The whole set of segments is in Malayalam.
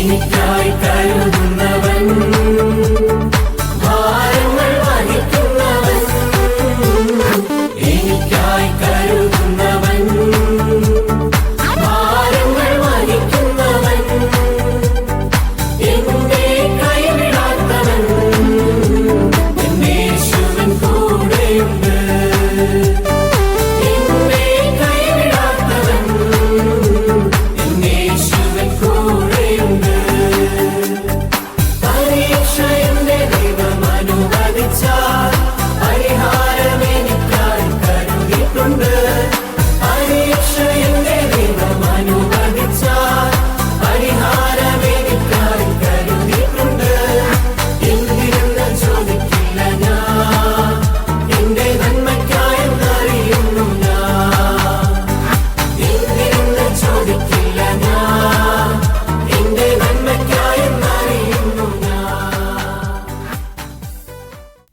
എനിക്കായി കരുതുന്നവൻ, ഭാരങ്ങൾ വഹിക്കുന്നവൻ, എനിക്കായി കരുതുന്നവൻ, ഭാരങ്ങൾ വഹിക്കുന്നവൻ, എന്നെ കൈവിടാത്തവൻ, എന്റെ യേശുവൻ കൂടെയുണ്ട്.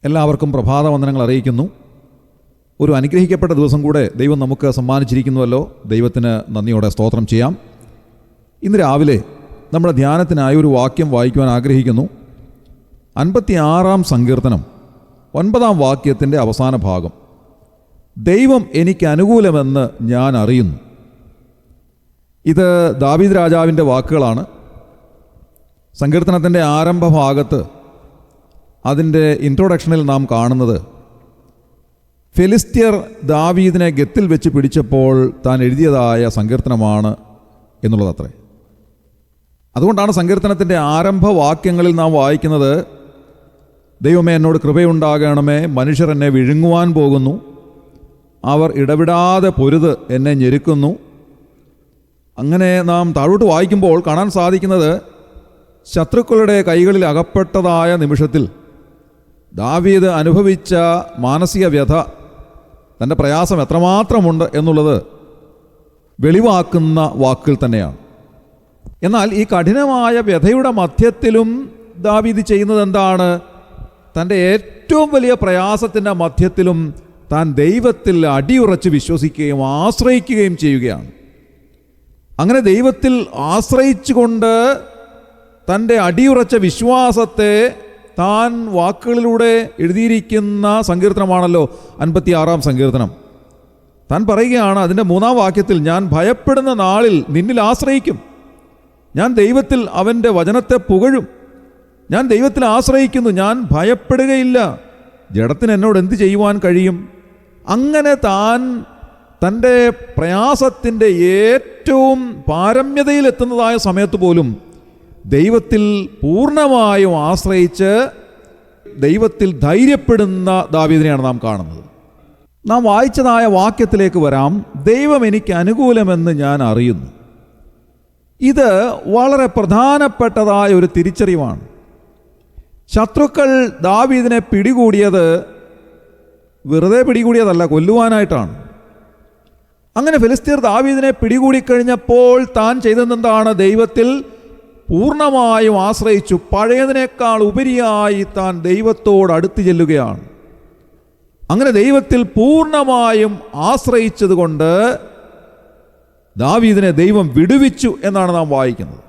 എല്ലാവർക്കും പ്രഭാതവന്ദനങ്ങൾ അറിയിക്കുന്നു. ഒരു അനുഗ്രഹിക്കപ്പെട്ട ദിവസം കൂടെ ദൈവം നമുക്ക് സമ്മാനിച്ചിരിക്കുന്നുവല്ലോ. ദൈവത്തിന് നന്ദിയോടെ സ്തോത്രം ചെയ്യാം. ഇന്ന് രാവിലെ നമ്മുടെ ധ്യാനത്തിനായി ഒരു വാക്യം വായിക്കുവാൻ ആഗ്രഹിക്കുന്നു. 56-ാം സങ്കീർത്തനം 9-ാം വാക്യത്തിൻ്റെ അവസാന ഭാഗം. ദൈവം എനിക്ക് അനുകൂലമെന്ന് ഞാൻ അറിയുന്നു. ഇത് ദാവീദ് രാജാവിൻ്റെ വാക്കുകളാണ്. സങ്കീർത്തനത്തിൻ്റെ ആരംഭ ഭാഗത്ത് അതിൻ്റെ ഇൻട്രൊഡക്ഷനിൽ നാം കാണുന്നത് ഫെലിസ്ത്യർ ദാവീദിനെ ഗത്തിൽ വെച്ച് പിടിച്ചപ്പോൾ താൻ എഴുതിയതായ സങ്കീർത്തനമാണ് എന്നുള്ളതത്രേ. അതുകൊണ്ടാണ് സങ്കീർത്തനത്തിൻ്റെ ആരംഭ വാക്യങ്ങളിൽ നാം വായിക്കുന്നത്, ദൈവമേ എന്നോട് കൃപയുണ്ടാകണമേ, മനുഷ്യർ എന്നെ വിഴുങ്ങുവാൻ പോകുന്നു, അവർ ഇടവിടാതെ പൊരുത് എന്നെ ഞെരുക്കുന്നു. അങ്ങനെ നാം താഴോട്ട് വായിക്കുമ്പോൾ കാണാൻ സാധിക്കുന്നത്, ശത്രുക്കളുടെ കൈകളിൽ അകപ്പെട്ടതായ നിമിഷത്തിൽ ദാവീദ് അനുഭവിച്ച മാനസിക വ്യഥ, തൻ്റെ പ്രയാസം എത്രമാത്രമുണ്ട് എന്നുള്ളത് വെളിവാക്കുന്ന വാക്കുകൾ തന്നെയാണ്. എന്നാൽ ഈ കഠിനമായ വ്യഥയുടെ മധ്യത്തിലും ദാവീദ് ചെയ്യുന്നത് എന്താണ്? തൻ്റെ ഏറ്റവും വലിയ പ്രയാസത്തിൻ്റെ മധ്യത്തിലും താൻ ദൈവത്തിൽ അടിയുറച്ച് വിശ്വസിക്കുകയും ആശ്രയിക്കുകയും ചെയ്യുകയാണ്. അങ്ങനെ ദൈവത്തിൽ ആശ്രയിച്ചുകൊണ്ട് തൻ്റെ അടിയുറച്ച വിശ്വാസത്തെ താൻ വാക്കുകളിലൂടെ എഴുതിയിരിക്കുന്ന സങ്കീർത്തനമാണല്ലോ 56-ാം സങ്കീർത്തനം. താൻ പറയുകയാണ് അതിൻ്റെ 3-ാം വാക്യത്തിൽ, ഞാൻ ഭയപ്പെടുന്ന നാളിൽ നിന്നിൽ ആശ്രയിക്കും, ഞാൻ ദൈവത്തിൽ അവൻ്റെ വചനത്തെ പുകഴും, ഞാൻ ദൈവത്തിൽ ആശ്രയിക്കുന്നു, ഞാൻ ഭയപ്പെടുകയില്ല, ജഡത്തിന് എന്നോട് എന്ത് ചെയ്യുവാൻ കഴിയും? അങ്ങനെ താൻ തൻ്റെ പ്രയാസത്തിൻ്റെ ഏറ്റവും പാരമ്യതയിലെത്തുന്നതായ സമയത്ത് പോലും ദൈവത്തിൽ പൂർണ്ണമായും ആശ്രയിച്ച് ദൈവത്തിൽ ധൈര്യപ്പെടുന്ന ദാവീദിനെയാണ് നാം കാണുന്നത്. നാം വായിച്ചതായ വാക്യത്തിലേക്ക് വരാം. ദൈവം എനിക്ക് അനുകൂലമെന്ന് ഞാൻ അറിയുന്നു. ഇത് വളരെ പ്രധാനപ്പെട്ടതായ ഒരു തിരിച്ചറിവാണ്. ശത്രുക്കൾ ദാവീദിനെ പിടികൂടിയത് വെറുതെ പിടികൂടിയതല്ല, കൊല്ലുവാനായിട്ടാണ്. അങ്ങനെ ഫെലിസ്ത്യർ ദാവീദിനെ പിടികൂടിക്കഴിഞ്ഞപ്പോൾ താൻ ചെയ്തതെന്താണ്? ദൈവത്തിൽ പൂർണ്ണമായും ആശ്രയിച്ചു. പഴയതിനേക്കാൾ ഉപരിയായി താൻ ദൈവത്തോട് അടുത്ത് ചെല്ലുകയാണ്. അങ്ങനെ ദൈവത്തിൽ പൂർണ്ണമായും ആശ്രയിച്ചത് കൊണ്ട് ദാവീദിനെ ദൈവം വിടുവിച്ചു എന്നാണ് നാം വായിക്കുന്നത്.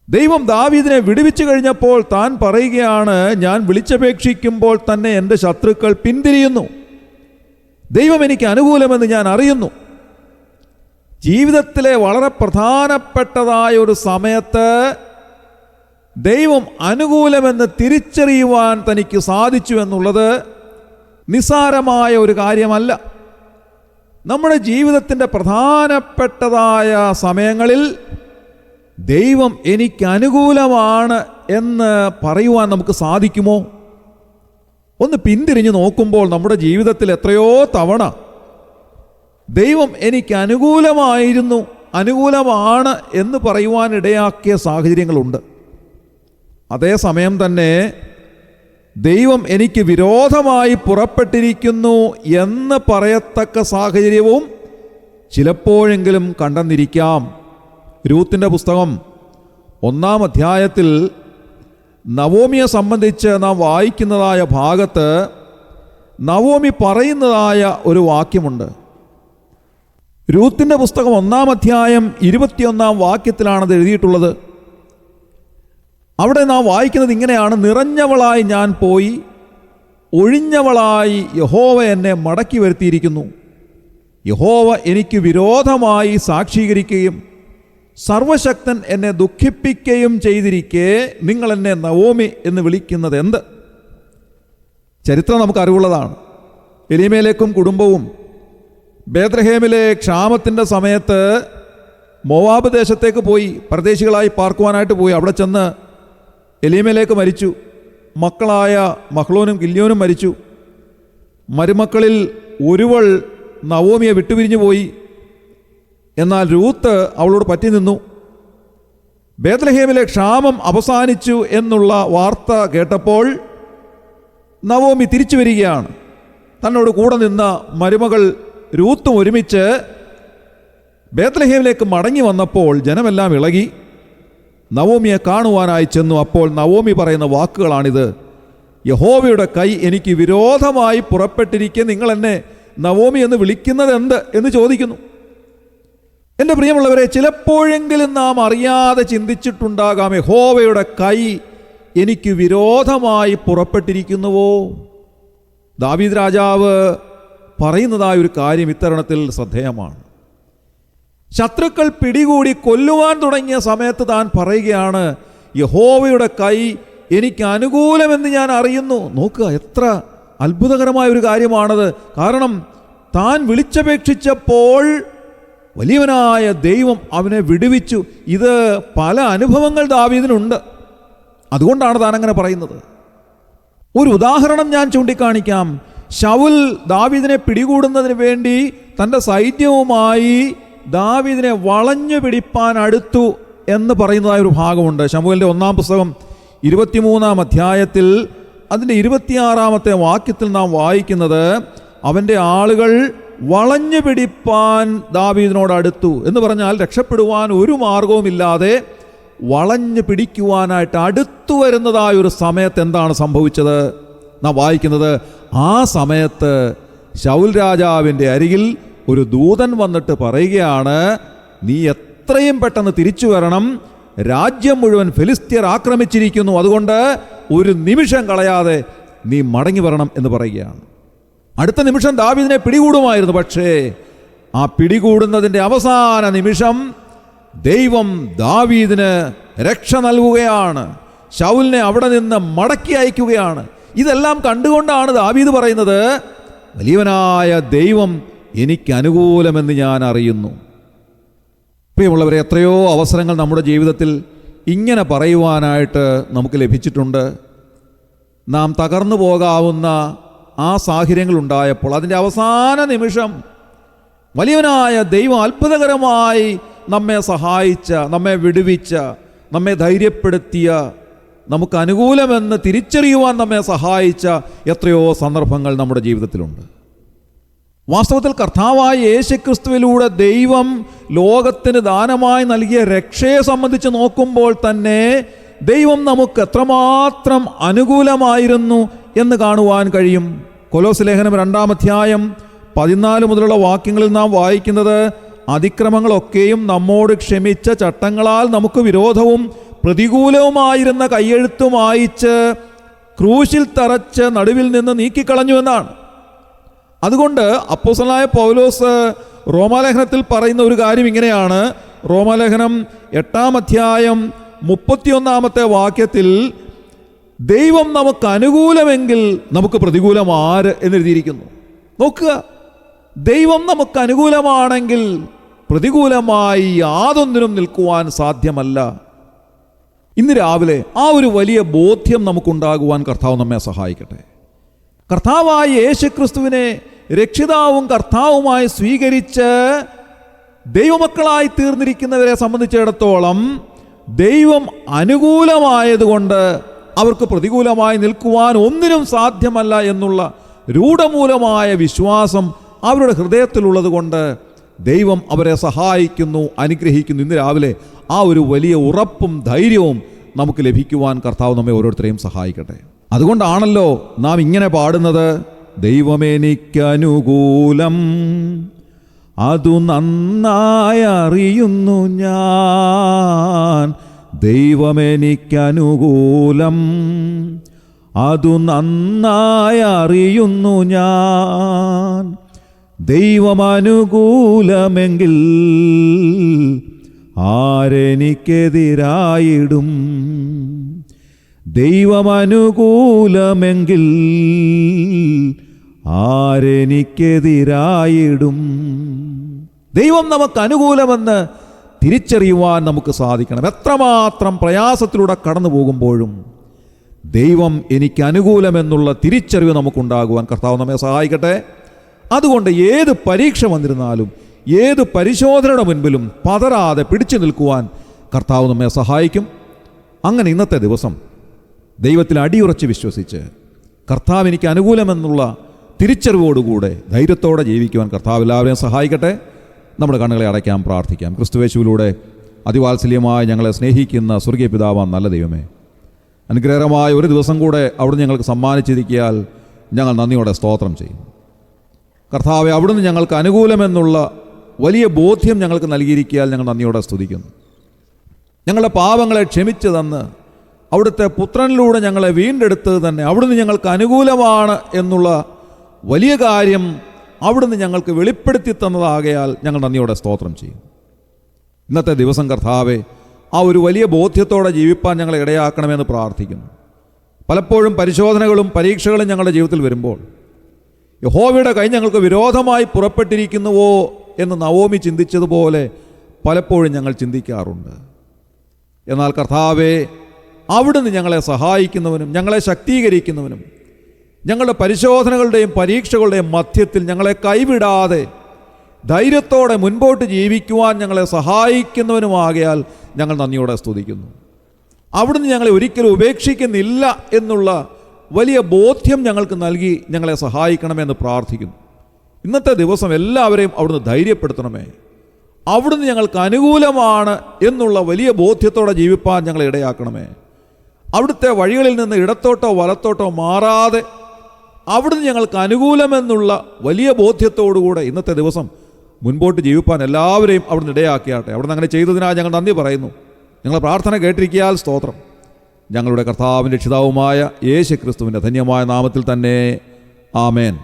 ദൈവം ദാവീദിനെ വിടുവിച്ചു കഴിഞ്ഞപ്പോൾ താൻ പറയുകയാണ്, ഞാൻ വിളിച്ചപേക്ഷിക്കുമ്പോൾ തന്നെ എൻ്റെ ശത്രുക്കൾ പിന്തിരിയുന്നു, ദൈവം എനിക്ക് അനുകൂലമെന്ന് ഞാൻ അറിയുന്നു. ജീവിതത്തിലെ വളരെ പ്രധാനപ്പെട്ടതായ ഒരു സമയത്ത് ദൈവം അനുകൂലമെന്ന് തിരിച്ചറിയുവാൻ തനിക്ക് സാധിച്ചു എന്നുള്ളത് നിസ്സാരമായ ഒരു കാര്യമല്ല. നമ്മുടെ ജീവിതത്തിൻ്റെ പ്രധാനപ്പെട്ടതായ സമയങ്ങളിൽ ദൈവം എനിക്ക് അനുകൂലമാണ് എന്ന് പറയുവാൻ നമുക്ക് സാധിക്കുമോ? ഒന്ന് പിന്തിരിഞ്ഞ് നോക്കുമ്പോൾ നമ്മുടെ ജീവിതത്തിൽ എത്രയോ തവണ ദൈവം എനിക്ക് അനുകൂലമായിരുന്നു, അനുകൂലമാണ് എന്ന് പറയുവാനിടയാക്കിയ സാഹചര്യങ്ങളുണ്ട്. അതേസമയം തന്നെ ദൈവം എനിക്ക് വിരോധമായി പുറപ്പെട്ടിരിക്കുന്നു എന്ന് പറയത്തക്ക സാഹചര്യവും ചിലപ്പോഴെങ്കിലും കണ്ടെന്നിരിക്കാം. രൂത്തിൻ്റെ പുസ്തകം 1-ാം അധ്യായത്തിൽ നവോമിയെ സംബന്ധിച്ച് നാം വായിക്കുന്നതായ ഭാഗത്ത് നവോമി പറയുന്നതായ ഒരു വാക്യമുണ്ട്. രൂത്തിൻ്റെ പുസ്തകം 1-ാം അധ്യായം 21-ാം വാക്യത്തിലാണത് എഴുതിയിട്ടുള്ളത്. അവിടെ നാം വായിക്കുന്നത് ഇങ്ങനെയാണ്: നിറഞ്ഞവളായി ഞാൻ പോയി, ഒഴിഞ്ഞവളായി യഹോവ എന്നെ മടക്കി വരുത്തിയിരിക്കുന്നു. യഹോവ എനിക്ക് വിരോധമായി സാക്ഷീകരിക്കുകയും സർവശക്തൻ എന്നെ ദുഃഖിപ്പിക്കുകയും ചെയ്തിരിക്കെ നിങ്ങൾ എന്നെ നവോമി എന്ന് വിളിക്കുന്നത് എന്ത്? ചരിത്രം നമുക്ക് അറിവുള്ളതാണ്. എലീമേലെക്കും കുടുംബവും ബേത്ലഹേമിലെ ക്ഷാമത്തിൻ്റെ സമയത്ത് മോവാബ് ദേശത്തേക്ക് പോയി, പരദേശികളായി പാർക്കുവാനായിട്ട് പോയി. അവിടെ ചെന്ന് എലീമേലേക്ക് മരിച്ചു. മക്കളായ മഹ്ലോനും ഗില്യോനും മരിച്ചു. മരുമക്കളിൽ ഒരുവൾ നവോമിയെ വിട്ടുപിരിഞ്ഞു പോയി. എന്നാൽ രൂത്ത് അവളോട് പറ്റി നിന്നു. ബേത്ലഹേമിലെ ക്ഷാമം അവസാനിച്ചു എന്നുള്ള വാർത്ത കേട്ടപ്പോൾ നവോമി തിരിച്ചു വരികയാണ്. തന്നോട് കൂടെ നിന്ന മരുമകൾ രൂത്തും ഒരുമിച്ച് ബേത്ലഹേമിലേക്ക് മടങ്ങി വന്നപ്പോൾ ജനമെല്ലാം ഇളകി നവോമിയെ കാണുവാനായി ചെന്നു. അപ്പോൾ നവോമി പറയുന്ന വാക്കുകളാണിത്: യഹോവയുടെ കൈ എനിക്ക് വിരോധമായി പുറപ്പെട്ടിരിക്കെ നിങ്ങൾ എന്നെ നവോമി എന്ന് വിളിക്കുന്നത് എന്ത് എന്ന് ചോദിക്കുന്നു. എൻ്റെ പ്രിയമുള്ളവരെ, ചിലപ്പോഴെങ്കിലും നാം അറിയാതെ ചിന്തിച്ചിട്ടുണ്ടാകാം, യഹോവയുടെ കൈ എനിക്ക് വിരോധമായി പുറപ്പെട്ടിരിക്കുന്നുവോ? ദാവീദ് രാജാവ് പറയുന്നതായ ഒരു കാര്യം ഇത്തരണത്തിൽ ശ്രദ്ധേയമാണ്. ശത്രുക്കൾ പിടികൂടി കൊല്ലുവാൻ തുടങ്ങിയ സമയത്ത് താൻ പറയുകയാണ്, യഹോവയുടെ കൈ എനിക്ക് അനുകൂലമെന്ന് ഞാൻ അറിയുന്നു. നോക്കുക, എത്ര അത്ഭുതകരമായ ഒരു കാര്യമാണത്. കാരണം താൻ വിളിച്ചപേക്ഷിച്ചപ്പോൾ വലിയവനായ ദൈവം അവനെ വിടുവിച്ചു. ഇത് പല അനുഭവങ്ങൾ ദാവീദിനുണ്ട്. അതുകൊണ്ടാണ് താൻ അങ്ങനെ പറയുന്നത്. ഒരു ഉദാഹരണം ഞാൻ ചൂണ്ടിക്കാണിക്കാം. ശൗൽ ദാവീദിനെ പിടികൂടുന്നതിന് വേണ്ടി തൻ്റെ സൈന്യവുമായി ദാവീദിനെ വളഞ്ഞു പിടിപ്പാൻ അടുത്തു എന്ന് പറയുന്നതായ ഒരു ഭാഗമുണ്ട്. ശമൂവേലിൻ്റെ 1-ാം പുസ്തകം 23-ാം അധ്യായത്തിൽ അതിൻ്റെ 26-ാമത്തെ വാക്യത്തിൽ നാം വായിക്കുന്നത്, അവൻ്റെ ആളുകൾ വളഞ്ഞു പിടിപ്പാൻ ദാവീദിനോട് അടുത്തു എന്ന് പറഞ്ഞാൽ രക്ഷപ്പെടുവാൻ ഒരു മാർഗവുമില്ലാതെ വളഞ്ഞു പിടിക്കുവാനായിട്ട് അടുത്തു വരുന്നതായ ഒരു സമയത്ത് എന്താണ് സംഭവിച്ചത്? നാം വായിക്കുന്നത്, ആ സമയത്ത് ശൗൽ രാജാവിൻ്റെ അരികിൽ ഒരു ദൂതൻ വന്നിട്ട് പറയുകയാണ്, നീ എത്രയും പെട്ടെന്ന് തിരിച്ചു വരണം, രാജ്യം മുഴുവൻ ഫെലിസ്ത്യർ ആക്രമിച്ചിരിക്കുന്നു, അതുകൊണ്ട് ഒരു നിമിഷം കളയാതെ നീ മടങ്ങി വരണം എന്ന് പറയുകയാണ്. അടുത്ത നിമിഷം ദാവീദിനെ പിടികൂടുമായിരുന്നു. പക്ഷേ ആ പിടികൂടുന്നതിൻ്റെ അവസാന നിമിഷം ദൈവം ദാവീദിന് രക്ഷ നൽകുകയാണ്. ശൗലിനെ അവിടെ നിന്ന് മടക്കി അയക്കുകയാണ്. ഇതെല്ലാം കണ്ടുകൊണ്ടാണ് ദാവീദ് പറയുന്നത്, വലിയവനായ ദൈവം എനിക്ക് അനുകൂലമെന്ന് ഞാൻ അറിയുന്നു. പ്രിയമുള്ളവരെ, എത്രയോ അവസരങ്ങൾ നമ്മുടെ ജീവിതത്തിൽ ഇങ്ങനെ പറയുവാനായിട്ട് നമുക്ക് ലഭിച്ചിട്ടുണ്ട്. നാം തകർന്നു പോകാവുന്ന ആ സാഹചര്യങ്ങളുണ്ടായപ്പോൾ അതിൻ്റെ അവസാന നിമിഷം വലിയവനായ ദൈവം അത്ഭുതകരമായി നമ്മെ സഹായിച്ച, നമ്മെ വിടുവിച്ച, നമ്മെ ധൈര്യപ്പെടുത്തിയ, നമുക്ക് അനുകൂലമെന്ന് തിരിച്ചറിയുവാൻ നമ്മെ സഹായിച്ച എത്രയോ സന്ദർഭങ്ങൾ നമ്മുടെ ജീവിതത്തിലുണ്ട്. വാസ്തവത്തിൽ കർത്താവായ യേശുക്രിസ്തുവിലൂടെ ദൈവം ലോകത്തിന് ദാനമായി നൽകിയ രക്ഷയെ സംബന്ധിച്ച് നോക്കുമ്പോൾ തന്നെ ദൈവം നമുക്ക് എത്രമാത്രം അനുകൂലമായിരുന്നു എന്ന് കാണുവാൻ കഴിയും. കൊലോസ് ലേഖനം 2-ാം അധ്യായം 14 മുതലുള്ള വാക്യങ്ങളിൽ നാം വായിക്കുന്നത്, അതിക്രമങ്ങളൊക്കെയും നമ്മോട് ക്ഷമിച്ച ചട്ടങ്ങളാൽ നമുക്ക് വിരോധവും പ്രതികൂലവുമായിരുന്ന കയ്യെഴുത്ത് മായിച്ച് ക്രൂശിൽ തറച്ച് നടുവിൽ നിന്ന് നീക്കിക്കളഞ്ഞു എന്നാണ്. അതുകൊണ്ട് അപ്പോസ്തലനായ പൗലോസ് റോമാലേഖനത്തിൽ പറയുന്ന ഒരു കാര്യം ഇങ്ങനെയാണ്. റോമാലേഖനം 8-ാം അധ്യായം 31-ാമത്തെ വാക്യത്തിൽ, ദൈവം നമുക്ക് അനുകൂലമെങ്കിൽ നമുക്ക് പ്രതികൂലം ആര് എന്നെഴുതിയിരിക്കുന്നു. നോക്കുക, ദൈവം നമുക്ക് അനുകൂലമാണെങ്കിൽ പ്രതികൂലമായി യാതൊന്നിനും നിൽക്കുവാൻ സാധ്യമല്ല. ഇന്ന് രാവിലെ ആ ഒരു വലിയ ബോധ്യം നമുക്കുണ്ടാകുവാൻ കർത്താവ് നമ്മെ സഹായിക്കട്ടെ. കർത്താവായ യേശുക്രിസ്തുവിനെ രക്ഷിതാവും കർത്താവുമായി സ്വീകരിച്ച് ദൈവമക്കളായി തീർന്നിരിക്കുന്നവരെ സംബന്ധിച്ചിടത്തോളം ദൈവം അനുകൂലമായതുകൊണ്ട് അവർക്ക് പ്രതികൂലമായി നിൽക്കുവാൻ ഒന്നിനും സാധ്യമല്ല എന്നുള്ള രൂഢമൂലമായ വിശ്വാസം അവരുടെ ഹൃദയത്തിലുള്ളത് കൊണ്ട് ദൈവം അവരെ സഹായിക്കുന്നു, അനുഗ്രഹിക്കുന്നു. ഇന്ന് രാവിലെ ആ ഒരു വലിയ ഉറപ്പും ധൈര്യവും നമുക്ക് ലഭിക്കുവാൻ കർത്താവ് നമ്മെ ഓരോരുത്തരെയും സഹായിക്കട്ടെ. അതുകൊണ്ടാണല്ലോ നാം ഇങ്ങനെ പാടുന്നത്, ദൈവമെനിക്കനുകൂലം അതു നന്നായി അറിയുന്നു ഞാൻ, ദൈവമെനിക്കനുകൂലം, അതു നന്നായി അറിയുന്നു ഞാൻ. ദൈവമനുകൂലമെങ്കിൽ ആരെനിക്കെതിരായിടും? ദൈവമനുകൂലമെങ്കിൽ ആരെനിക്കെതിരായിടും? ദൈവം നമുക്ക് അനുകൂലമെന്ന് തിരിച്ചറിയുവാൻ നമുക്ക് സാധിക്കണം. എത്രമാത്രം പ്രയാസത്തിലൂടെ കടന്നു പോകുമ്പോഴും ദൈവം എനിക്ക് അനുകൂലമെന്നുള്ള തിരിച്ചറിവ് നമുക്കുണ്ടാകുവാൻ കർത്താവ് നമ്മെ സഹായിക്കട്ടെ. അതുകൊണ്ട് ഏത് പരീക്ഷ വന്നിരുന്നാലും ഏത് പരിശോധനയുടെ മുൻപിലും പതറാതെ പിടിച്ചു നിൽക്കുവാൻ കർത്താവ് നമ്മെ സഹായിക്കും. അങ്ങനെ ഇന്നത്തെ ദിവസം ദൈവത്തിൽ അടിയുറച്ച് വിശ്വസിച്ച് കർത്താവ് എനിക്ക് അനുകൂലമെന്നുള്ള തിരിച്ചറിവോടുകൂടെ ധൈര്യത്തോടെ ജീവിക്കുവാൻ കർത്താവ് എല്ലാവരെയും സഹായിക്കട്ടെ. നമ്മുടെ കണ്ണുകളെ അടയ്ക്കാം, പ്രാർത്ഥിക്കാം. ക്രിസ്തുയേശുവിലൂടെ അതിവാത്സല്യമായി ഞങ്ങളെ സ്നേഹിക്കുന്ന സ്വർഗീയ പിതാവാം നല്ല ദൈവമേ, അനുഗ്രഹകരമായ ഒരു ദിവസം കൂടെ അവിടുന്ന് ഞങ്ങൾക്ക് സമ്മാനിച്ചിരിക്കിയാൽ ഞങ്ങൾ നന്ദിയോടെ സ്തോത്രം ചെയ്യും. കർത്താവെ, അവിടുന്ന് ഞങ്ങൾക്ക് അനുകൂലമെന്നുള്ള വലിയ ബോധ്യം ഞങ്ങൾക്ക് നൽകിയിരിക്കിയാൽ ഞങ്ങൾ നന്ദിയോടെ സ്തുതിക്കുന്നു. ഞങ്ങളുടെ പാപങ്ങളെ ക്ഷമിച്ചു തന്ന് അവിടുത്തെ പുത്രനിലൂടെ ഞങ്ങളെ വീണ്ടെടുത്തത് തന്നെ അവിടുന്ന് ഞങ്ങൾക്ക് അനുകൂലമാണ് എന്നുള്ള വലിയ കാര്യം അവിടുന്ന് ഞങ്ങൾക്ക് വെളിപ്പെടുത്തി തന്നതാകയാൽ ഞങ്ങൾ നന്ദിയോടെ സ്തോത്രം ചെയ്യും. ഇന്നത്തെ ദിവസം കർത്താവെ, ആ ഒരു വലിയ ബോധ്യത്തോടെ ജീവിപ്പാൻ ഞങ്ങളെ ഇടയാക്കണമെന്ന് പ്രാർത്ഥിക്കുന്നു. പലപ്പോഴും പരിശോധനകളും പരീക്ഷകളും ഞങ്ങളുടെ ജീവിതത്തിൽ വരുമ്പോൾ യഹോവയുടെ കൈ ഞങ്ങൾക്ക് വിരോധമായി പുറപ്പെട്ടിരിക്കുന്നുവോ എന്ന് നവോമി ചിന്തിച്ചതുപോലെ പലപ്പോഴും ഞങ്ങൾ ചിന്തിക്കാറുണ്ട്. എന്നാൽ കർത്താവെ, അവിടുന്ന് ഞങ്ങളെ സഹായിക്കുന്നവനും ഞങ്ങളെ ശക്തീകരിക്കുന്നവനും ഞങ്ങളുടെ പരിശോധനകളുടെയും പരീക്ഷകളുടെയും മധ്യത്തിൽ ഞങ്ങളെ കൈവിടാതെ ധൈര്യത്തോടെ മുൻപോട്ട് ജീവിക്കുവാൻ ഞങ്ങളെ സഹായിക്കുന്നവനുമാകയാൽ ഞങ്ങൾ നന്ദിയോടെ സ്തുതിക്കുന്നു. അവിടുന്ന് ഞങ്ങളെ ഒരിക്കലും ഉപേക്ഷിക്കുന്നില്ല എന്നുള്ള വലിയ ബോധ്യം ഞങ്ങൾക്ക് നൽകി ഞങ്ങളെ സഹായിക്കണമെന്ന് പ്രാർത്ഥിക്കുന്നു. ഇന്നത്തെ ദിവസം എല്ലാവരെയും അവിടുന്ന് ധൈര്യപ്പെടുത്തണമേ. അവിടുന്ന് ഞങ്ങൾക്ക് അനുകൂലമാണ് എന്നുള്ള വലിയ ബോധ്യത്തോടെ ജീവിപ്പാൻ ഞങ്ങളെ ഇടയാക്കണമേ. അവിടുത്തെ വഴികളിൽ നിന്ന് ഇടത്തോട്ടോ വലത്തോട്ടോ മാറാതെ അവിടുന്ന് ഞങ്ങൾക്ക് അനുകൂലമെന്നുള്ള വലിയ ബോധ്യത്തോടുകൂടെ ഇന്നത്തെ ദിവസം മുൻപോട്ട് ജീവിപ്പാൻ എല്ലാവരെയും അവിടുന്ന് ഇടയാക്കിയാട്ടെ. അവിടുന്ന് അങ്ങനെ ചെയ്തതിനാൽ ഞങ്ങൾ നന്ദി പറയുന്നു. ഞങ്ങളുടെ പ്രാർത്ഥന കേട്ടിരിക്കിയാൽ സ്തോത്രം. ഞങ്ങളുടെ കർത്താവിൻ്റെ രക്ഷിതാവുമായ യേശു ക്രിസ്തുവിൻ്റെ ധന്യമായ നാമത്തിൽ തന്നെ ആമേൻ.